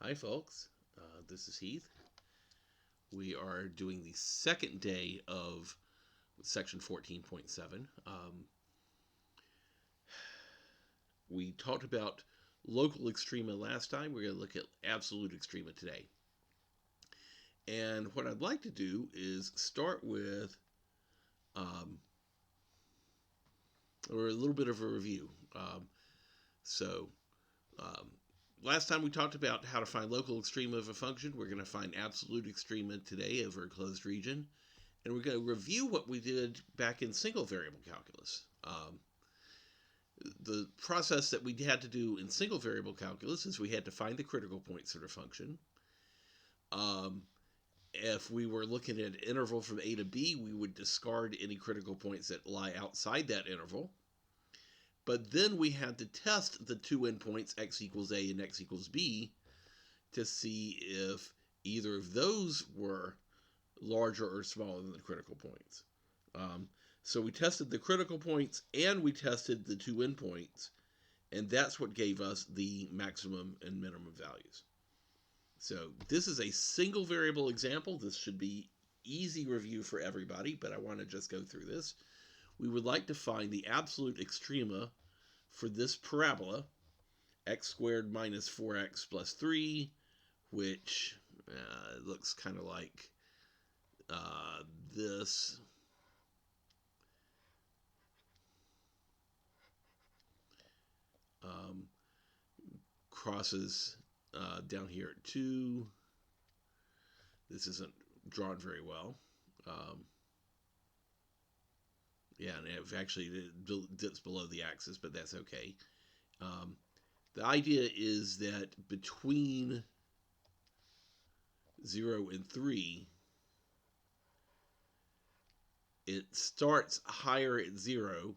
Hi, folks. This is Heath. We are doing the second day of section 14.7. We talked about local extrema last time. We're going to look at absolute extrema today. And what I'd like to do is start with or a little bit of a review. Last time we talked about how to find local extrema of a function. We're going to find absolute extrema today over a closed region. And we're going to review what we did back in single variable calculus. The process that we had to do in single variable calculus is we had to find the critical points of the function. If we were looking at an interval from A to B, we would discard any critical points that lie outside that interval. But then we had to test the two endpoints, x equals a and x equals b, to see if either of those were larger or smaller than the critical points. So we tested the critical points and we tested the two endpoints, and that's what gave us the maximum and minimum values. So this is a single variable example. This should be easy review for everybody, but I want to just go through this. We would like to find the absolute extrema for this parabola, x squared minus 4x plus 3, which looks kind of like this. Crosses down here at 2. This isn't drawn very well. Yeah, and it actually dips below the axis, but that's okay. The idea is that between 0 and 3, it starts higher at 0,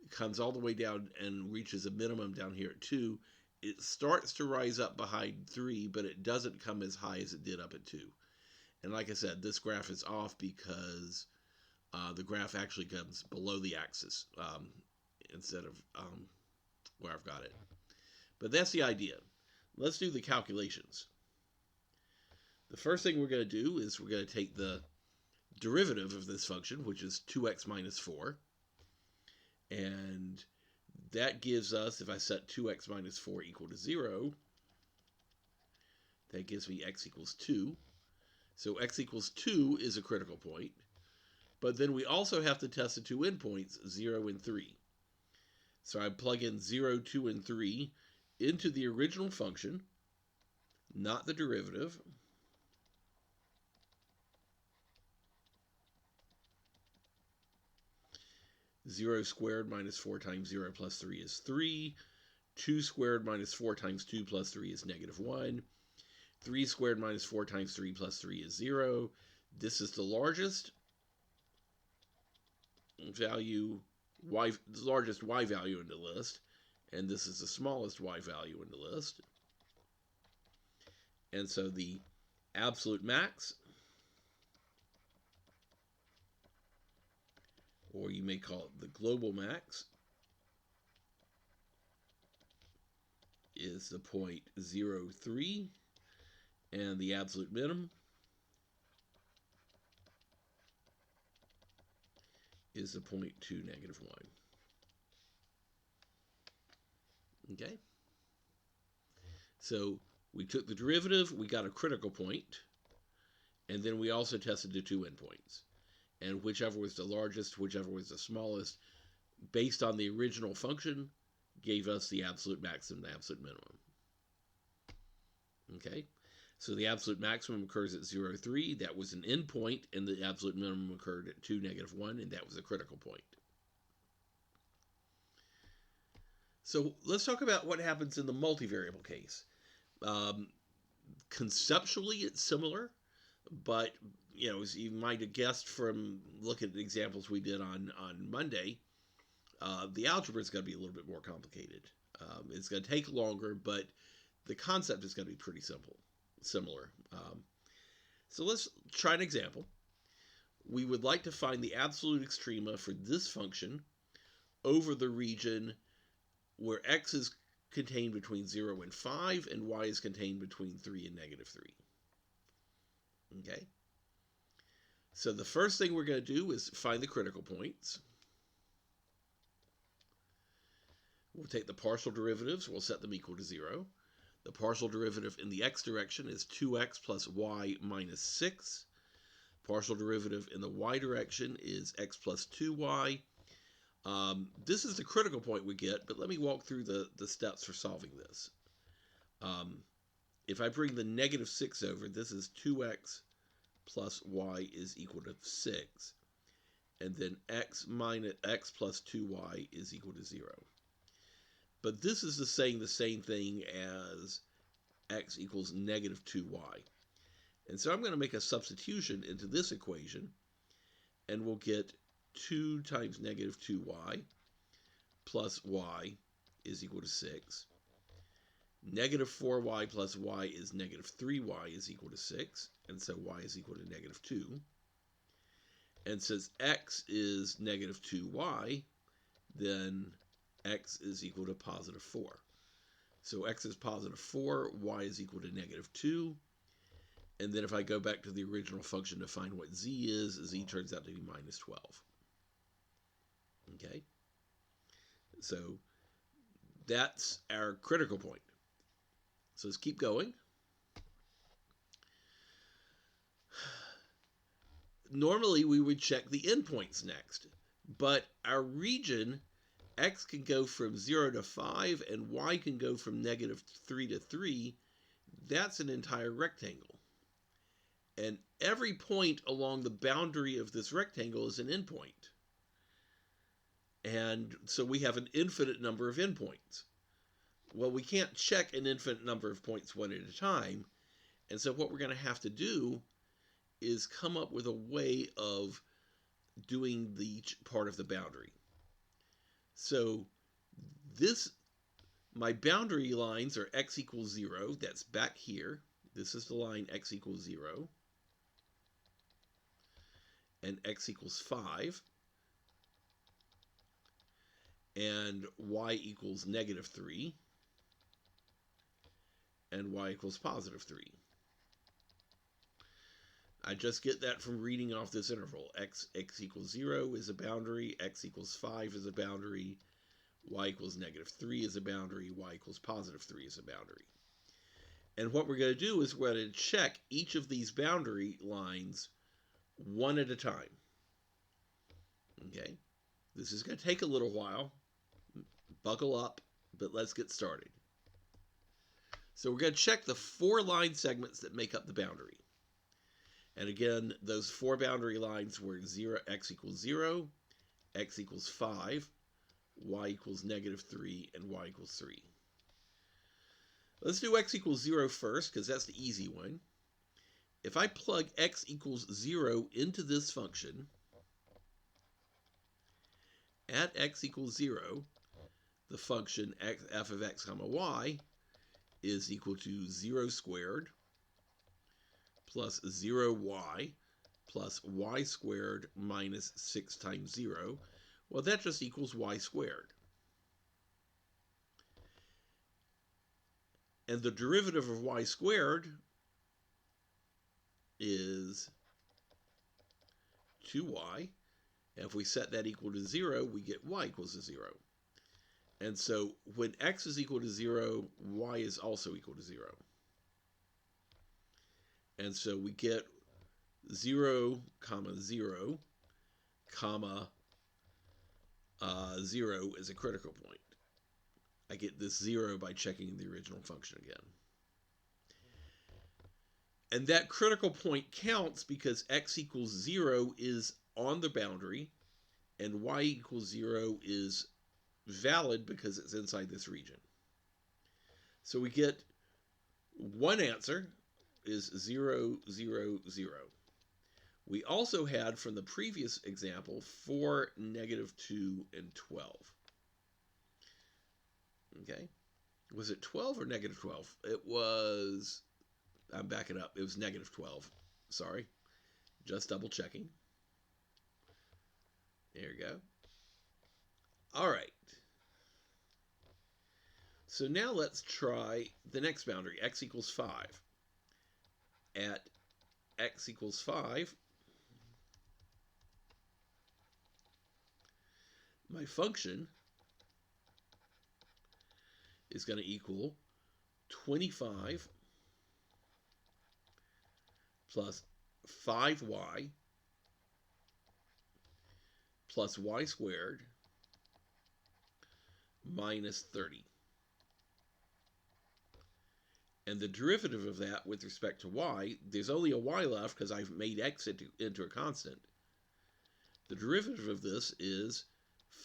comes all the way down and reaches a minimum down here at 2. It starts to rise up behind 3, but it doesn't come as high as it did up at 2. And like I said, this graph is off because the graph actually comes below the axis instead of where I've got it. But that's the idea. Let's do the calculations. The first thing we're going to do is we're going to take the derivative of this function, which is 2x minus 4. And that gives us, if I set 2x minus 4 equal to 0, that gives me x equals 2. So x equals 2 is a critical point. But then we also have to test the two endpoints, 0 and 3. So I plug in 0, 2, and 3 into the original function, not the derivative. Zero squared minus 4 times 0 plus 3 is 3. 2 squared minus 4 times 2 plus 3 is negative 1. 3 squared minus 4 times 3 plus 3 is 0. This is the largest value, the largest y value in the list, and this is the smallest y value in the list. And so the absolute max, or you may call it the global max, is the point 0, 3, and the absolute minimum is the point 2, negative 1. Okay? So we took the derivative, we got a critical point, and then we also tested the two endpoints. And whichever was the largest, whichever was the smallest, based on the original function, gave us the absolute maximum and the absolute minimum. Okay? So the absolute maximum occurs at 0, 3. That was an endpoint, and the absolute minimum occurred at 2, negative 1, and that was a critical point. So let's talk about what happens in the multivariable case. Conceptually, it's similar, but as you might have guessed from looking at the examples we did on Monday, the algebra is going to be a little bit more complicated. It's going to take longer, but the concept is going to be pretty similar. So let's try an example. We would like to find the absolute extrema for this function over the region where x is contained between 0 and 5, and y is contained between 3 and negative 3. Okay? So the first thing we're going to do is find the critical points. We'll take the partial derivatives. We'll set them equal to 0. The partial derivative in the x direction is 2x plus y minus 6. Partial derivative in the y direction is x plus 2y. This is the critical point we get, but let me walk through the steps for solving this. If I bring the negative 6 over, this is 2x plus y is equal to 6. And then x minus x plus 2y is equal to 0. But this is saying the same thing as x equals negative 2y. And so I'm going to make a substitution into this equation, and we'll get 2 times negative 2y plus y is equal to 6. Negative 4y plus y is negative 3y is equal to 6, and so y is equal to negative 2. And since x is negative 2y, then x is equal to positive 4. So x is positive 4, y is equal to negative 2. And then if I go back to the original function to find what z is, z turns out to be minus 12. Okay? So that's our critical point. So let's keep going. Normally we would check the endpoints next, but our region, x can go from 0 to 5 and y can go from negative 3 to 3. That's an entire rectangle. And every point along the boundary of this rectangle is an endpoint. And so we have an infinite number of endpoints. Well, we can't check an infinite number of points one at a time. And so what we're going to have to do is come up with a way of doing each part of the boundary. So my boundary lines are x equals 0. That's back here. This is the line x equals 0. And x equals 5. And y equals negative 3. And y equals positive 3. I just get that from reading off this interval. X equals 0 is a boundary, x equals 5 is a boundary, y equals negative 3 is a boundary, y equals positive 3 is a boundary. And what we're going to do is we're going to check each of these boundary lines one at a time. Okay? This is going to take a little while. Buckle up, but let's get started. So we're going to check the 4 line segments that make up the boundary. And again, those 4 boundary lines were 0, x equals 0, x equals 5, y equals negative 3, and y equals 3. Let's do x equals 0 first, because that's the easy one. If I plug x equals 0 into this function, at x equals 0, the function f of x comma y is equal to 0 squared plus 0y plus y squared minus 6 times 0. Well, that just equals y squared. And the derivative of y squared is 2y. And if we set that equal to 0, we get y equals to 0. And so when x is equal to 0, y is also equal to 0. And so we get 0, comma 0, comma 0 is a critical point. I get this 0 by checking the original function again. And that critical point counts because x equals 0 is on the boundary, and y equals 0 is valid because it's inside this region. So we get one answer is 0, 0, 0. We also had from the previous example 4, negative 2, and 12. Okay? Was it 12 or negative 12? It was, I'm backing up, it was negative 12. Sorry. Just double checking. There you go. All right. So now let's try the next boundary, x equals 5. At x equals 5, my function is going to equal 25 plus 5y plus y squared minus 30. And the derivative of that with respect to y, there's only a y left because I've made x into a constant. The derivative of this is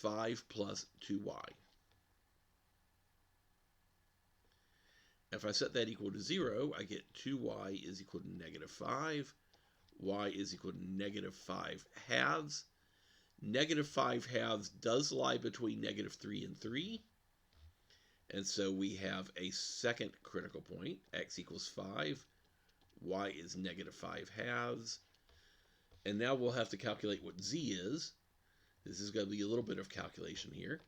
5 plus 2y. If I set that equal to 0, I get 2y is equal to negative 5. Y is equal to negative 5 halves. Negative 5 halves does lie between negative 3 and 3. And so we have a second critical point, x equals 5. Y is negative 5 halves. And now we'll have to calculate what z is. This is going to be a little bit of calculation here.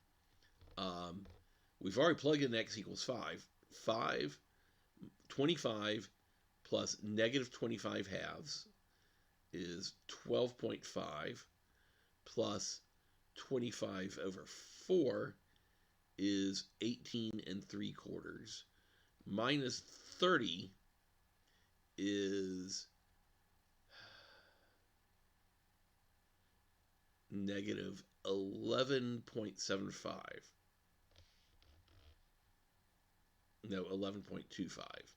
We've already plugged in x equals 5. 25 plus negative 25 halves is 12.5 plus 25 over 4 is 18 3/4 minus 30 is negative 11.75. No, 11.25.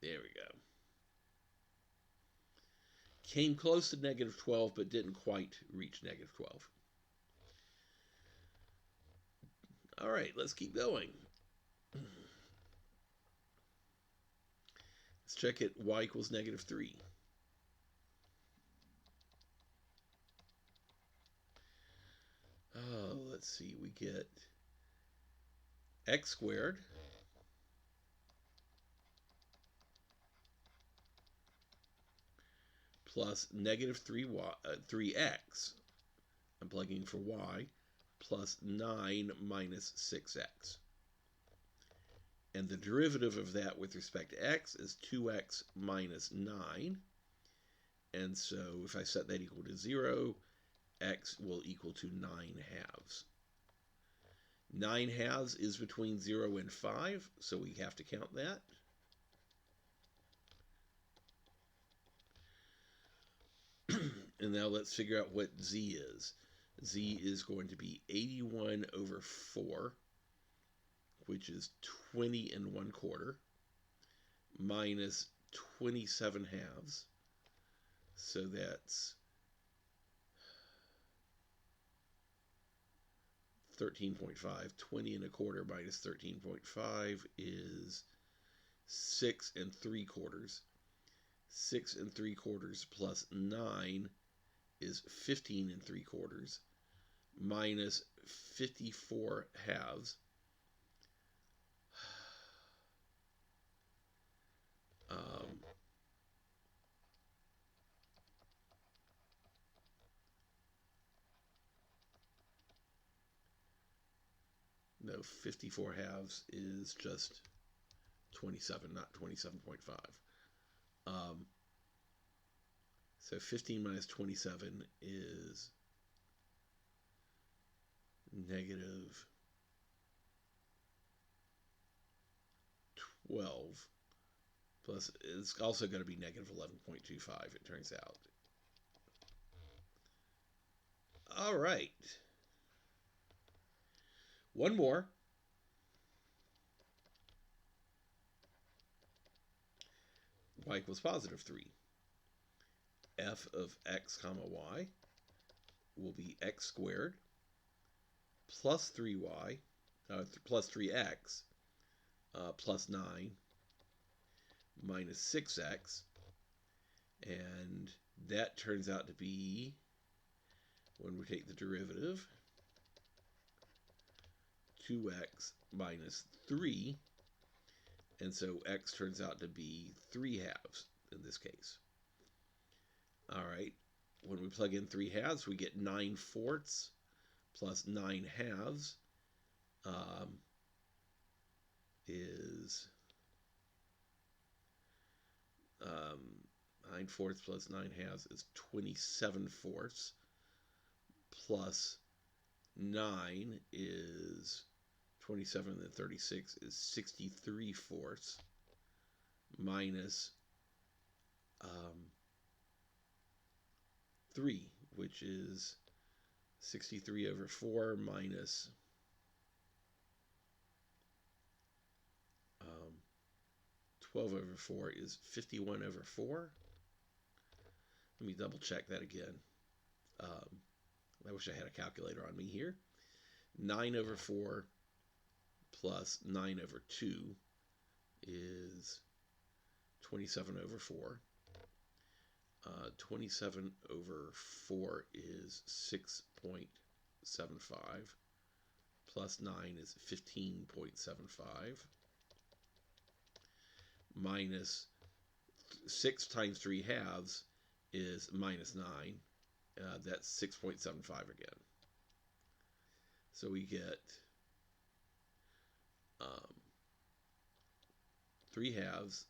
There we go. Came close to negative 12, but didn't quite reach negative 12. All right, let's keep going. Let's check it. Y equals negative 3. Oh, let's see. We get x squared plus negative 3x. I'm plugging for y, plus 9 minus 6x. And the derivative of that with respect to x is 2x minus 9. And so if I set that equal to 0, x will equal to 9 halves. 9 halves is between 0 and 5, so we have to count that. And now let's figure out what z is. Z is going to be 81 over 4, which is 20 1/4, minus 27 halves. So that's 13.5. 20 1/4 minus 13.5 is 6 3/4. 6 3/4 plus 9 is 15 3/4 minus 54 halves. No, 54 halves is just 27, not 27.5. So 15 minus 27 is negative 12, plus it's also going to be negative 11.25, it turns out. All right. One more. Y equals positive 3. F of x comma y will be x squared plus 3y, plus 3x, plus 9 minus 6x. And that turns out to be, when we take the derivative, 2x minus 3. And so x turns out to be 3 halves in this case. All right, when we plug in 3 halves, we get 9/4 plus 9 halves is 9 fourths plus 9 halves is 27 fourths, plus 9 is 27 and 36 is 63 fourths, minus 3, which is 63 over 4 minus 12 over 4 is 51 over 4. Let me double check that again. I wish I had a calculator on me here. 9 over 4 plus 9 over 2 is 27 over 4. 27 over 4 is 6.75. Plus 9 is 15.75. Minus 6 times 3 halves is minus 9. That's 6.75 again. So we get 3 halves,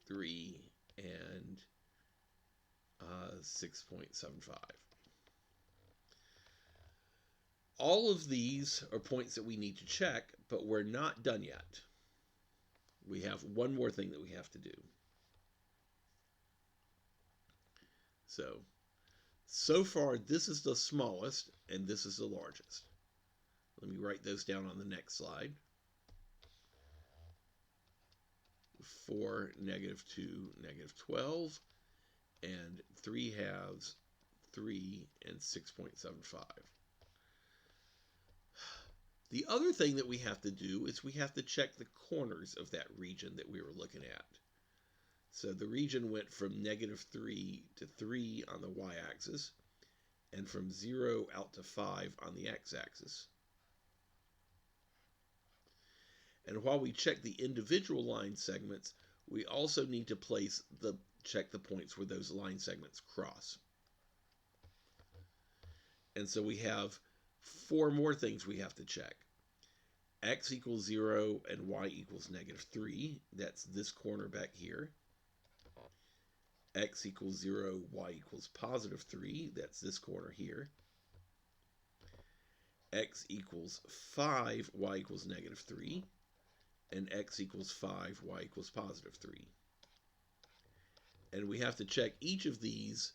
3, and 6.75. All of these are points that we need to check, but we're not done yet. We have one more thing that we have to do. So far, this is the smallest, and this is the largest. Let me write those down on the next slide. 4, negative 2, negative 12, and 3 halves, 3, and 6.75. The other thing that we have to do is we have to check the corners of that region that we were looking at. So the region went from negative 3 to 3 on the y-axis, and from 0 out to 5 on the x-axis. And while we check the individual line segments, we also need to check the points where those line segments cross. And so we have 4 more things we have to check. X equals 0 and y equals negative 3. That's this corner back here. X equals 0, y equals positive 3. That's this corner here. X equals 5, y equals negative 3. And x equals 5, y equals positive 3. And we have to check each of these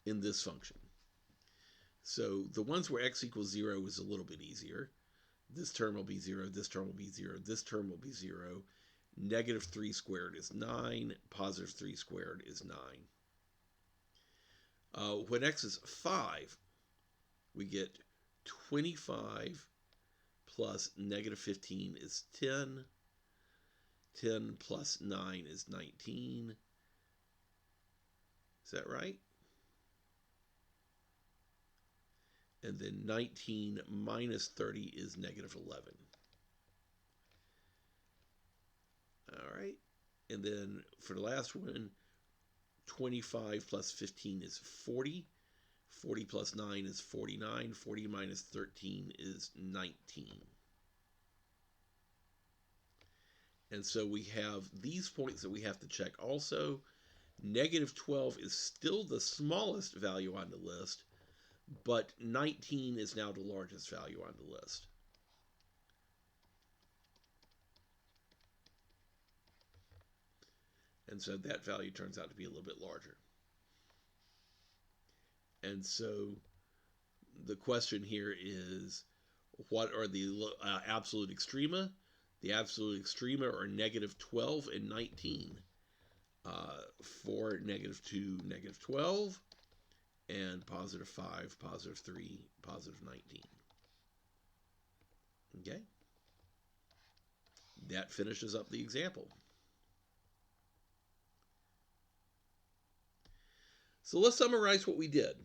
in this function. So the ones where x equals 0 is a little bit easier. This term will be 0, this term will be 0, this term will be 0. Negative 3 squared is 9, positive 3 squared is 9. When x is 5, we get 25 plus negative 15 is 10. 10 plus 9 is 19. Is that right? And then 19 minus 30 is negative 11. All right. And then for the last one, 25 plus 15 is 40. 40 plus 9 is 49. 40 minus 13 is 19. And so we have these points that we have to check also. Negative 12 is still the smallest value on the list, but 19 is now the largest value on the list. And so that value turns out to be a little bit larger. And so the question here is, what are the absolute extrema? The absolute extrema are negative 12 and 19. For negative 2, negative 12, and positive 5, positive 3, positive 19. Okay? That finishes up the example. So let's summarize what we did.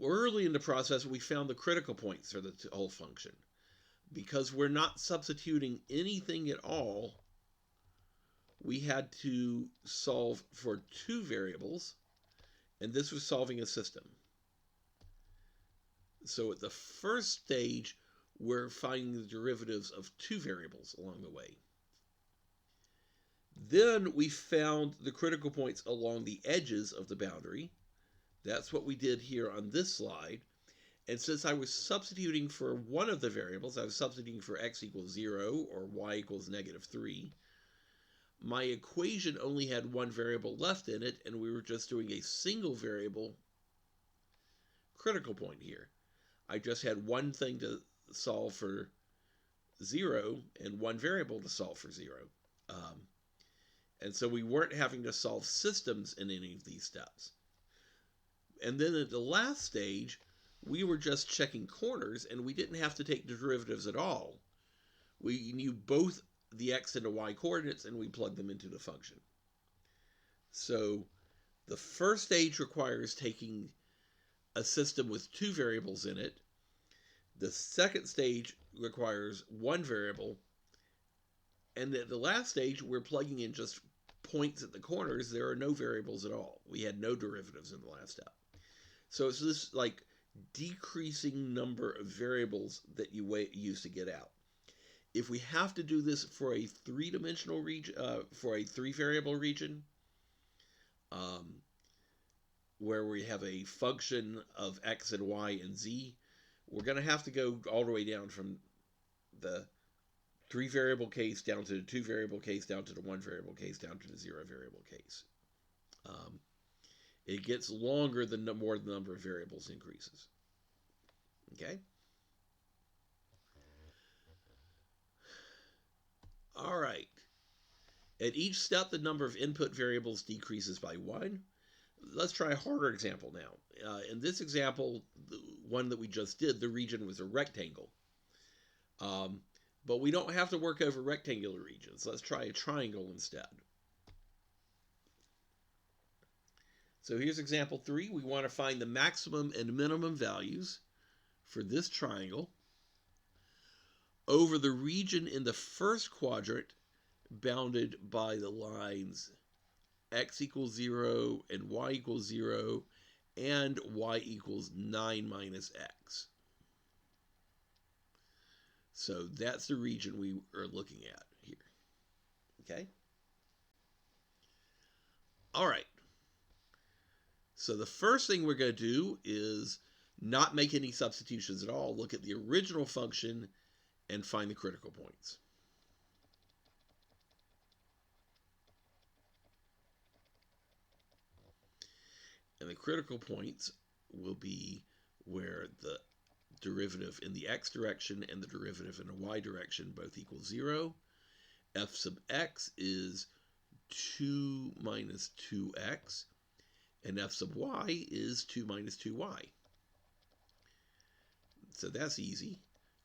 Early in the process, we found the critical points for the whole function. Because we're not substituting anything at all, we had to solve for 2 variables, and this was solving a system. So at the first stage, we're finding the derivatives of two variables along the way. Then we found the critical points along the edges of the boundary. That's what we did here on this slide. And since I was substituting for one of the variables, I was substituting for x equals 0 or y equals -3, my equation only had one variable left in it, and we were just doing a single variable critical point here. I just had one thing to solve for 0 and one variable to solve for 0. And so we weren't having to solve systems in any of these steps. And then at the last stage, we were just checking corners, and we didn't have to take the derivatives at all. We knew both the x and the y coordinates, and we plugged them into the function. So the first stage requires taking a system with two variables in it. The second stage requires one variable. And at the last stage, we're plugging in just points at the corners. There are no variables at all. We had no derivatives in the last step. So it's this like decreasing number of variables that you use to get out. If we have to do this for a three-dimensional region, for a three-variable region, where we have a function of x and y and z, we're going to have to go all the way down from the three-variable case down to the two-variable case, down to the one-variable case, down to the zero-variable case. It gets longer the more the number of variables increases. Okay? All right. At each step, the number of input variables decreases by 1. Let's try a harder example now. In this example, the one that we just did, the region was a rectangle. But we don't have to work over rectangular regions. Let's try a triangle instead. So here's example 3. We want to find the maximum and minimum values for this triangle over the region in the first quadrant bounded by the lines x equals 0 and y equals 0 and y equals 9 minus x. So that's the region we are looking at here. Okay? All right. So the first thing we're going to do is not make any substitutions at all. Look at the original function and find the critical points. And the critical points will be where the derivative in the x direction and the derivative in the y direction both equal 0. F sub x is 2 minus 2x, and f sub y is 2 minus 2y. So that's easy.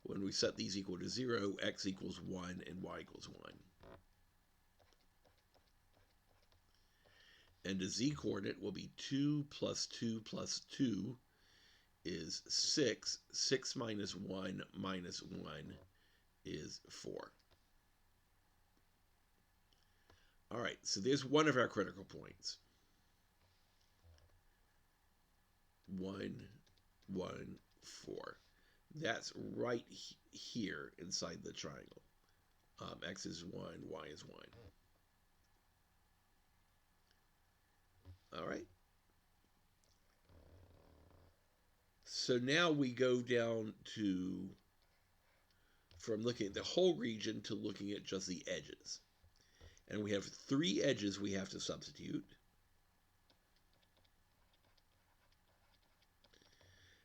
When we set these equal to 0, x equals 1 and y equals 1. And the z coordinate will be 2 plus 2 plus 2 is 6. 6 minus 1 minus 1 is 4. All right, so there's one of our critical points. 1, 1, 4. That's right here inside the triangle. X is 1, y is 1. All right. So now we go down to, from looking at the whole region to looking at just the edges. And we have 3 edges we have to substitute.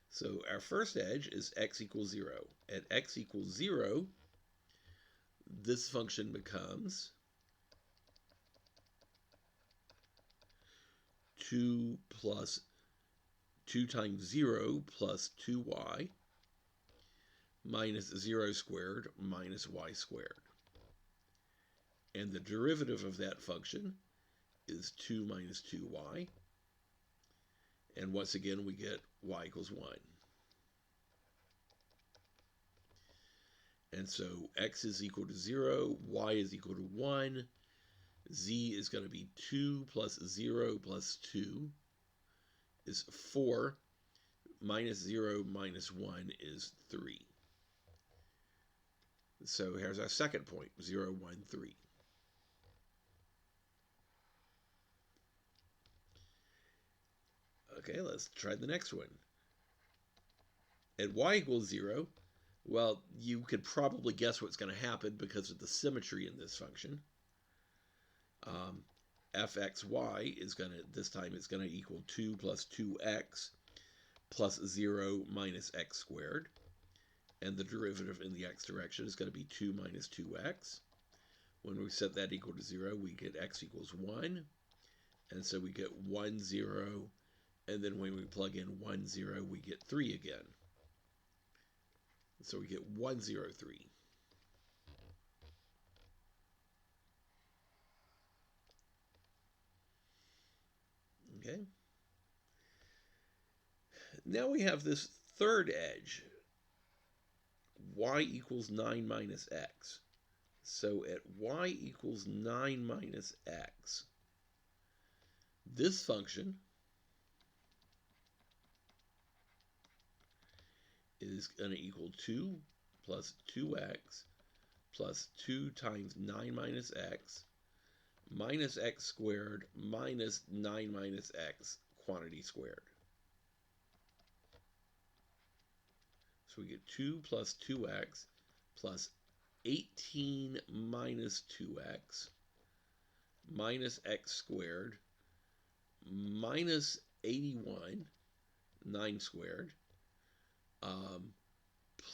So our first edge is x equals 0. At x equals 0, this function becomes 2 plus 2 times 0 plus 2y minus 0 squared minus y squared. And the derivative of that function is 2 minus 2y. And once again, we get y equals 1. And so x is equal to 0, y is equal to 1, z is going to be 2 plus 0 plus 2 is 4. minus 0 minus 1 is 3. So here's our second point, 0, 1, 3. Okay, let's try the next one. At y equals 0, well, you could probably guess what's going to happen because of the symmetry in this function. Fxy is going to, this time it's going to equal 2 plus 2x plus 0 minus x squared. And the derivative in the x direction is going to be 2 minus 2x. When we set that equal to 0, we get x equals 1. And so we get 1, 0. And then when we plug in 1, 0, we get 3 again. So we get 1, 0, 3. Okay. Now we have this third edge. Y equals 9 minus x. So at y equals 9 minus x, this function is going to equal 2 plus 2x plus 2 times 9 minus x squared minus 9 minus x quantity squared. So we get 2 plus 2x plus 18 minus 2x minus x squared minus 81, 9 squared,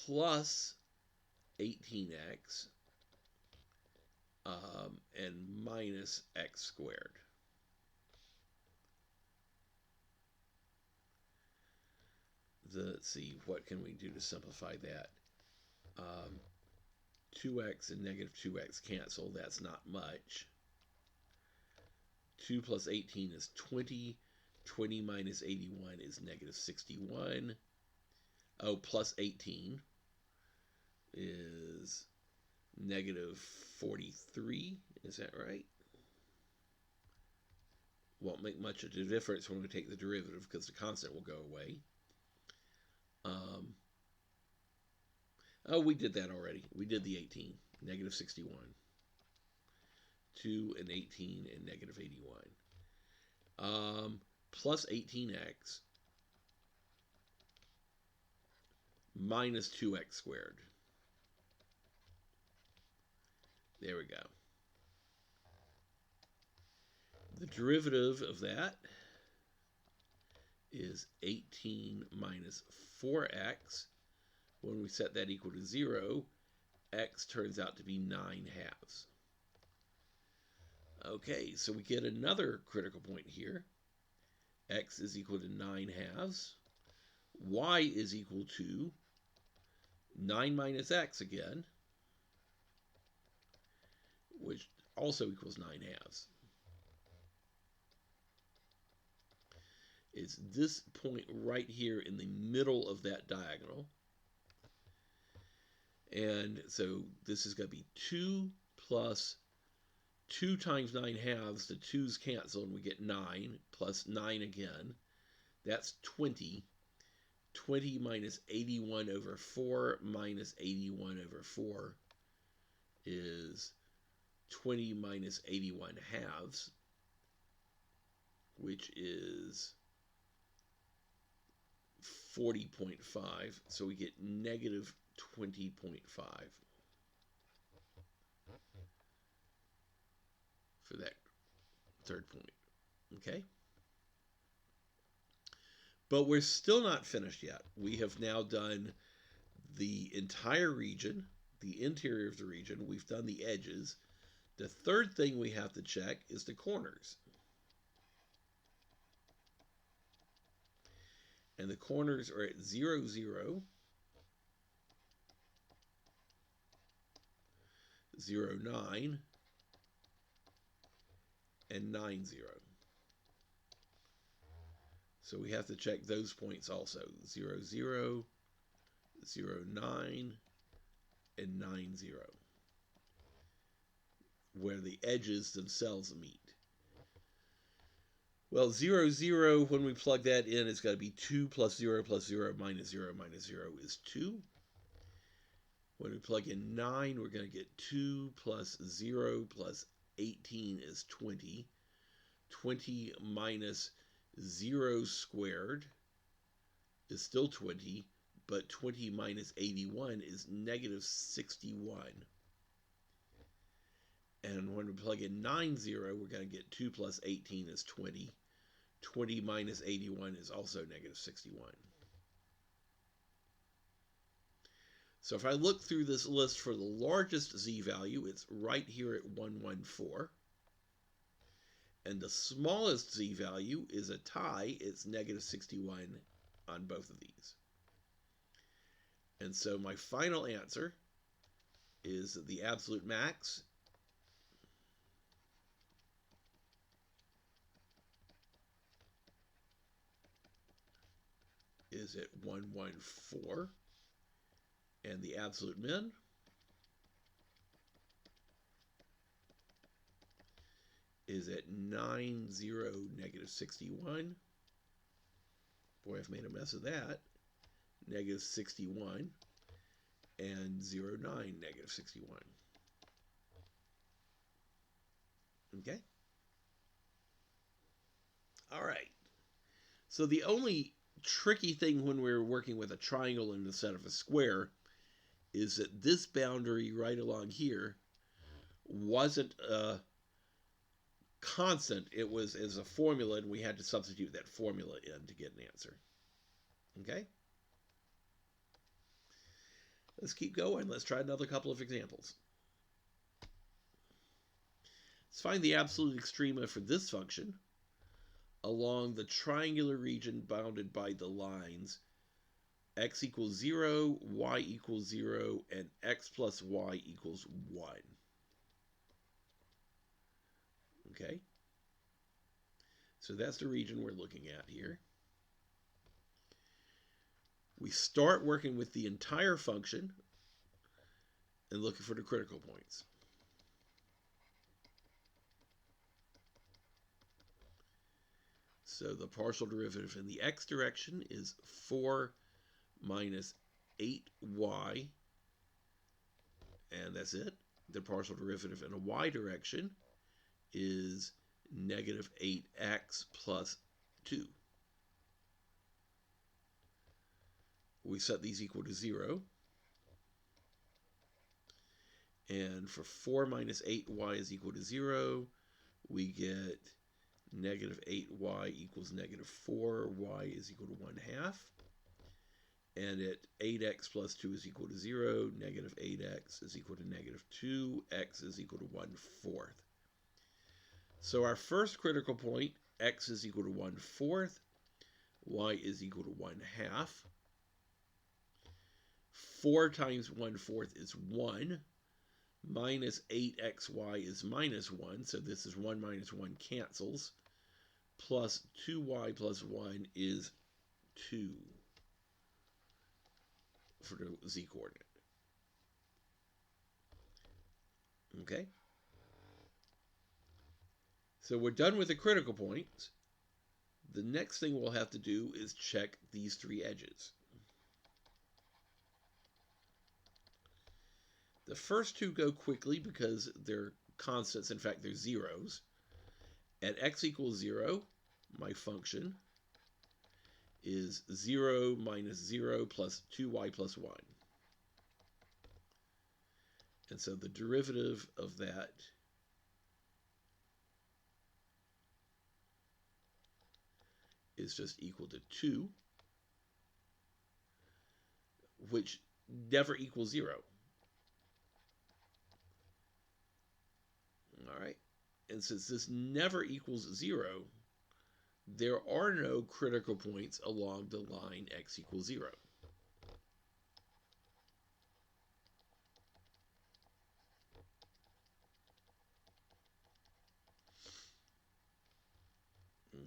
plus 18x and minus x squared. Let's see, what can we do to simplify that? 2x and negative 2x cancel. That's not much. 2 plus 18 is 20. 20 minus 81 is negative 61. Oh, plus 18 is negative 43. Is that right? Won't make much of a difference when we take the derivative because the constant will go away. Oh, we did that already. We did the 18. Negative 61. 2 and 18 and negative 81. Plus 18x minus 2x squared. There we go. The derivative of that is 18 minus 4x. When we set that equal to 0, x turns out to be 9 halves. Okay, so we get another critical point here. X is equal to 9 halves. Y is equal to 9 minus x again, which also equals 9 halves. It's this point right here in the middle of that diagonal. And so this is going to be 2 plus 2 times 9 halves. The 2's cancel and we get 9 plus 9 again. That's 20. 20 minus 81 over 4 minus 81 over 4 is 20 minus 81 halves, which is 40.5. So we get negative 20.5 for that third point. Okay? But we're still not finished yet. We have now done the entire region, the interior of the region. We've done the edges. The third thing we have to check is the corners. And the corners are at 0, 0, 0, 9, and 9, 0. So we have to check those points also. 0, 0, 0, 9, and 9, 0, where the edges themselves meet. Well, 0, 0, when we plug that in, it's got to be 2 plus 0 plus 0 minus 0 minus 0 is 2. When we plug in 9, we're going to get 2 plus 0 plus 18 is 20. 20 minus 0 squared is still 20, but 20 minus 81 is negative 61. And when we plug in 9, 0, we're going to get 2 plus 18 is 20. 20 minus 81 is also negative 61. So if I look through this list for the largest z-value, it's right here at 114. And the smallest z-value is a tie. It's negative 61 on both of these. And so my final answer is that the absolute max is at 114. And the absolute min is at 90, negative 61. Boy, I've made a mess of that. Negative 61 and 0, 9, negative 61. Okay? All right. So the only tricky thing when we're working with a triangle instead of a square is that this boundary right along here wasn't a constant. It was as a formula, and we had to substitute that formula in to get an answer. Okay? Let's keep going. Let's try another couple of examples. Let's find the absolute extrema for this function along the triangular region bounded by the lines x equals 0, y equals 0, and x plus y equals 1. Okay? So that's the region we're looking at here. We start working with the entire function and looking for the critical points. So the partial derivative in the x direction is 4 minus 8y, and that's it. The partial derivative in a y direction is negative 8x plus 2. We set these equal to 0. And for 4 minus 8y is equal to 0, we get negative 8y equals negative 4, y is equal to 1/2. And at 8x plus 2 is equal to 0, negative 8x is equal to negative 2, x is equal to 1/4. So our first critical point, x is equal to 1/4, y is equal to 1/2. 4 times 1/4 is 1. Minus 8xy is minus 1, so this is 1 minus 1 cancels. Plus 2y plus 1 is 2 for the z coordinate. Okay? So we're done with the critical points. The next thing we'll have to do is check these three edges. The first two go quickly because they're constants. In fact, they're zeros. At x equals 0, my function is 0 minus 0 plus 2y plus 1. And so the derivative of that is just equal to 2, which never equals 0. All right. And since this never equals 0, there are no critical points along the line x equals 0.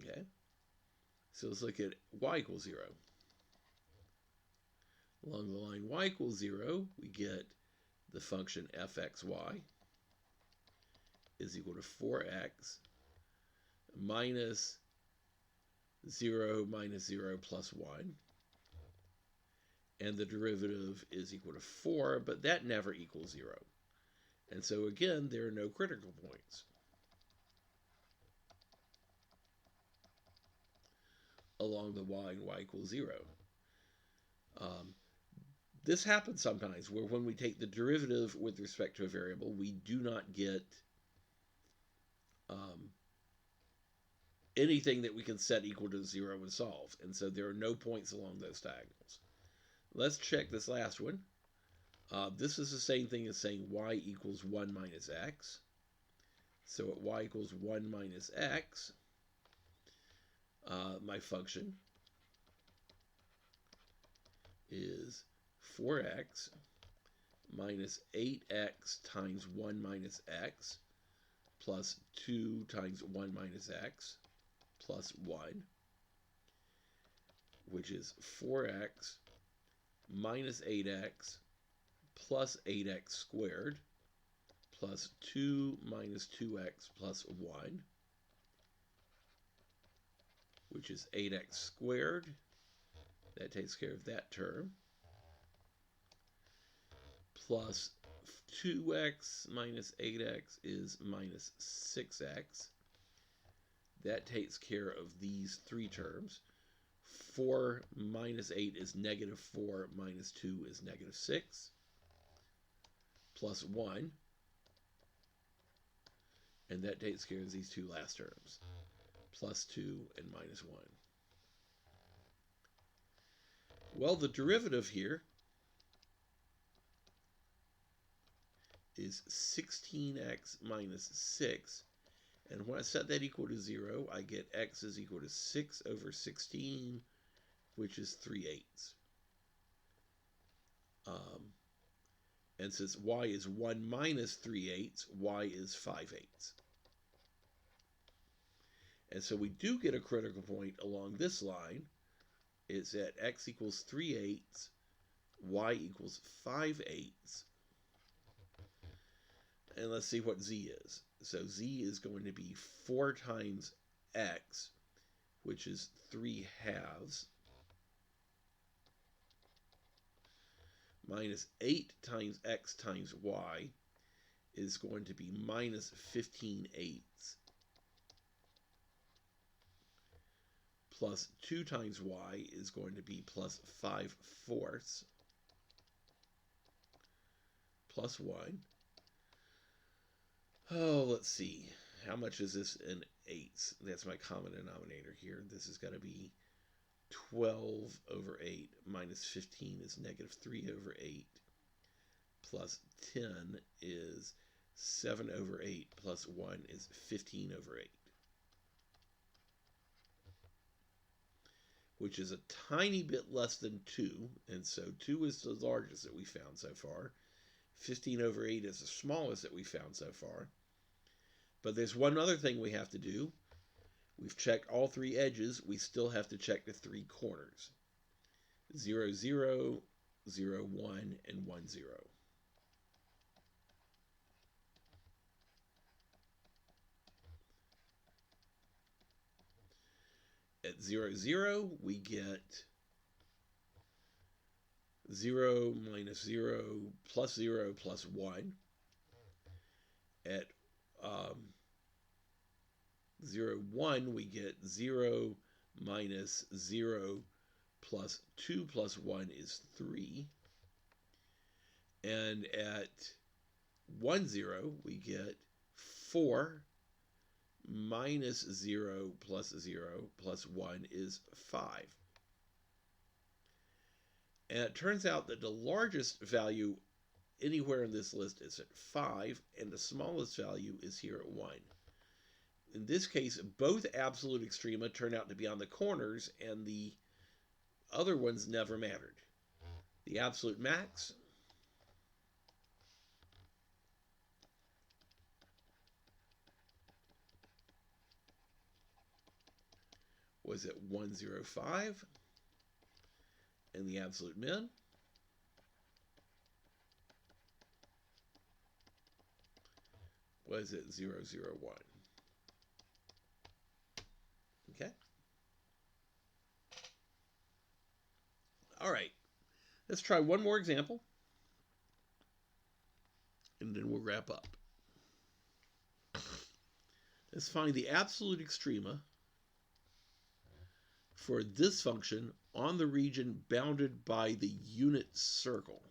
Okay. So let's look at y equals 0. Along the line y equals 0, we get the function fxy is equal to 4x minus 0 minus 0 plus 1. And the derivative is equal to 4, but that never equals 0. And so again, there are no critical points along the y and y equals 0. This happens sometimes where when we take the derivative with respect to a variable, we do not get anything that we can set equal to 0 and solve. And so there are no points along those diagonals. Let's check this last one. This is the same thing as saying y equals 1 minus x. So at y equals 1 minus x, my function is 4x minus 8x times 1 minus x plus 2 times 1 minus x plus 1, which is 4x minus 8x plus 8x squared plus 2 minus 2x plus 1, which is 8x squared. That takes care of that term. Plus 2x minus 8x is minus 6x. That takes care of these three terms. 4 minus 8 is negative 4 minus 2 is negative 6 plus 1. And that takes care of these two last terms, plus 2 and minus 1. Well, the derivative here is 16x minus 6. And when I set that equal to 0, I get x is equal to 6 over 16, which is 3/8. And since y is 1 minus 3/8, y is 5/8. And so we do get a critical point along this line. It's at x equals 3/8, y equals 5/8. And let's see what z is. So z is going to be 4 times x, which is 3/2, minus 8 times x times y is going to be minus 15/8, plus 2 times y is going to be plus 5/4, plus 1. Oh, let's see. How much is this in eighths? That's my common denominator here. This is going to be 12 over 8 minus 15 is negative 3 over 8 plus 10 is 7 over 8 plus 1 is 15 over 8, which is a tiny bit less than 2, and so 2 is the largest that we found so far. 15 over 8 is the smallest that we found so far. But there's one other thing we have to do. We've checked all three edges. We still have to check the three corners. 0, 0, 0, 1, and 1, 0. At 0, 0, we get 0 minus 0 plus 0 plus 1. At 0, 1, we get 0 minus 0 plus 2 plus 1 is 3. And at 1, 0, we get 4 minus 0 plus 0 plus 1 is 5. And it turns out that the largest value anywhere in this list is at 5, and the smallest value is here at 1. In this case, both absolute extrema turn out to be on the corners, and the other ones never mattered. The absolute max was at 105, and the absolute min was at 001. Okay? All right, let's try one more example, and then we'll wrap up. Let's find the absolute extrema for this function on the region bounded by the unit circle.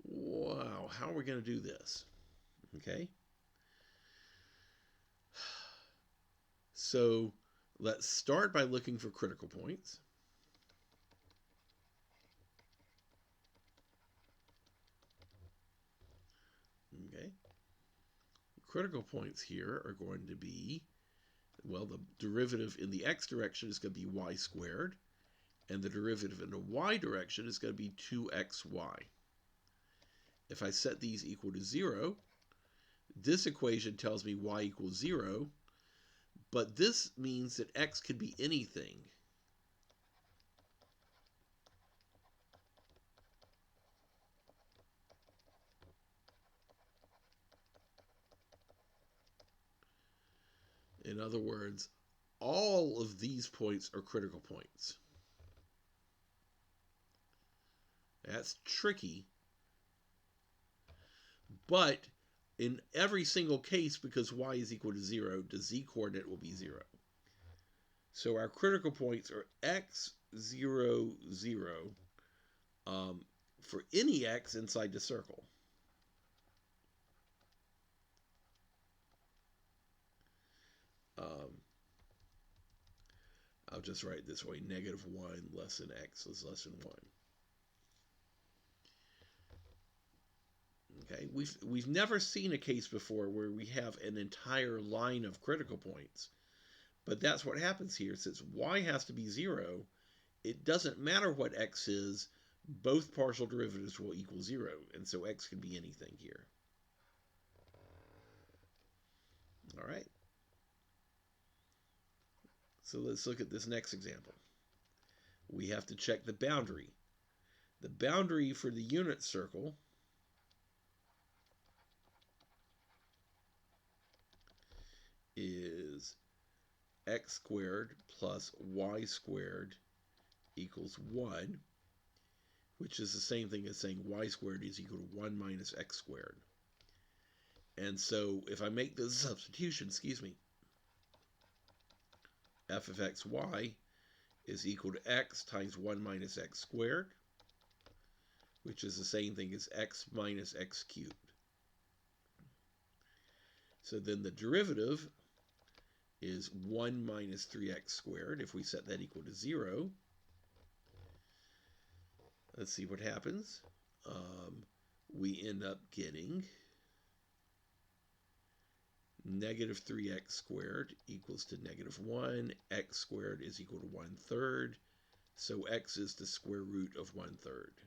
Wow, how are we going to do this? Okay. So let's start by looking for critical points. Okay. Critical points here are going to be, well, the derivative in the x direction is going to be y squared, and the derivative in the y direction is going to be 2xy. If I set these equal to 0, this equation tells me y equals 0, but this means that x could be anything. In other words, all of these points are critical points. That's tricky. But in every single case, because y is equal to 0, the z coordinate will be 0. So our critical points are x, 0, 0 for any x inside the circle. I'll just write it this way: -1 less than x is less than 1. Okay, we've never seen a case before where we have an entire line of critical points, but that's what happens here. Since y has to be 0, it doesn't matter what x is, both partial derivatives will equal 0, and so x can be anything here. All right. So let's look at this next example. We have to check the boundary. The boundary for the unit circle is x squared plus y squared equals 1, which is the same thing as saying y squared is equal to 1 minus x squared. And so if I make this substitution, f of xy is equal to x times 1 minus x squared, which is the same thing as x minus x cubed. So then the derivative is 1 minus 3x squared. If we set that equal to 0, let's see what happens. We end up getting negative 3x squared equals to -1. X squared is equal to 1/3. So x is the square root of 1/3,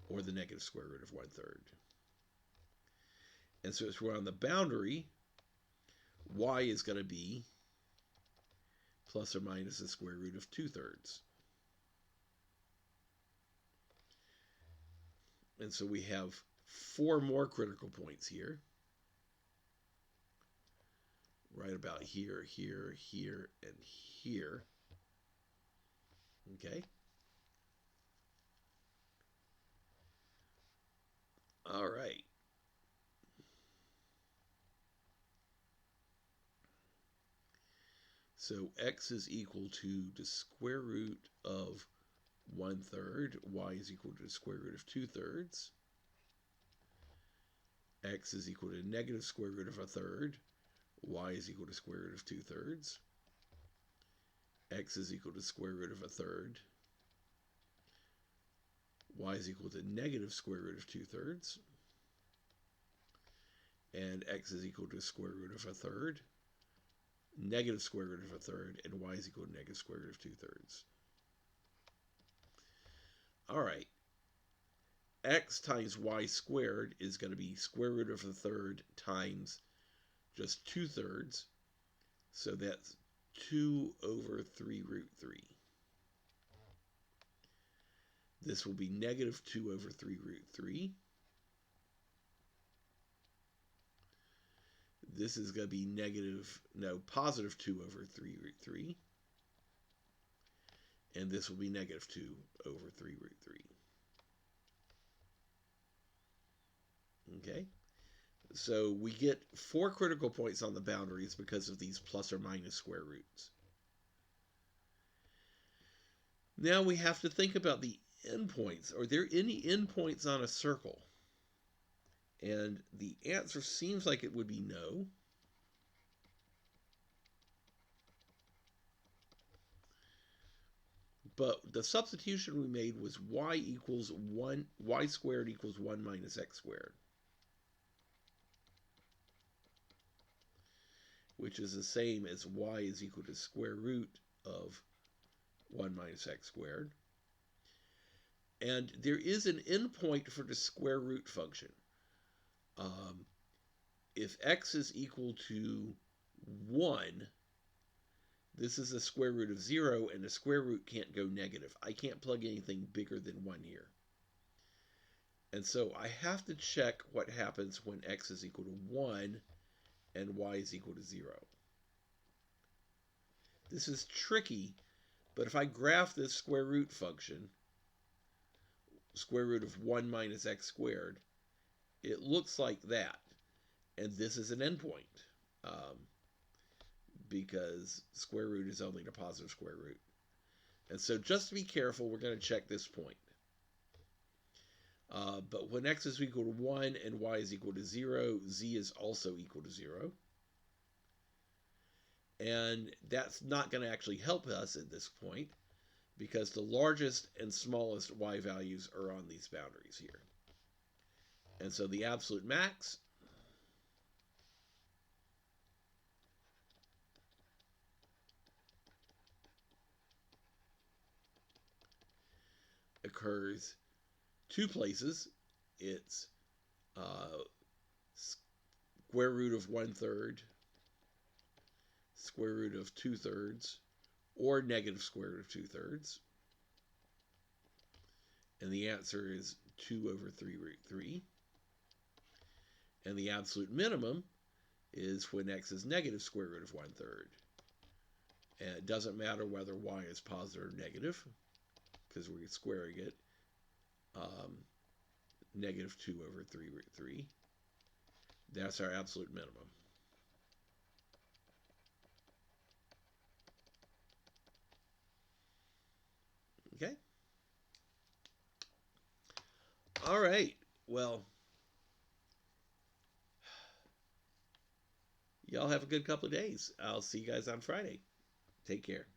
or the negative square root of 1/3. And so as we're on the boundary, y is going to be plus or minus the square root of 2/3. And so we have 4 more critical points here. Right about here, here, here, and here. Okay. All right. So x is equal to the square root of 1/3. Y is equal to the square root of 2/3. X is equal to negative square root of 1/3. Y is equal to square root of 2/3. X is equal to square root of 1/3. Y is equal to negative square root of 2/3. And x is equal to square root of 1/3. Negative square root of 1/3, and y is equal to negative square root of 2/3. All right. X times y squared is going to be square root of 1/3 times just 2/3. So that's 2/3√3. This will be negative 2/3√3. This is going to be positive 2 over 3 root 3. And this will be negative 2 over 3 root 3. Okay? So we get 4 critical points on the boundaries because of these plus or minus square roots. Now we have to think about the endpoints. Are there any endpoints on a circle? And the answer seems like it would be no. But the substitution we made was y squared equals 1 minus x squared, which is the same as y is equal to square root of 1 minus x squared. And there is an endpoint for the square root function. If x is equal to 1, this is the square root of 0, and the square root can't go negative. I can't plug anything bigger than 1 here. And so I have to check what happens when x is equal to 1 and y is equal to 0. This is tricky, but if I graph this square root function, square root of 1 minus x squared, it looks like that. And this is an endpoint. Because square root is only the positive square root. And so just to be careful, we're going to check this point. But when x is equal to 1 and y is equal to 0, z is also equal to 0. And that's not going to actually help us at this point because the largest and smallest y values are on these boundaries here. And so the absolute max occurs 2 places. It's square root of 1/3, square root of 2/3, or negative square root of 2/3. And the answer is 2 over 3 root 3. And the absolute minimum is when x is negative square root of 1/3. And it doesn't matter whether y is positive or negative, because we're squaring it. Negative 2 over 3 root 3. That's our absolute minimum. Okay? All right. Well, y'all have a good couple of days. I'll see you guys on Friday. Take care.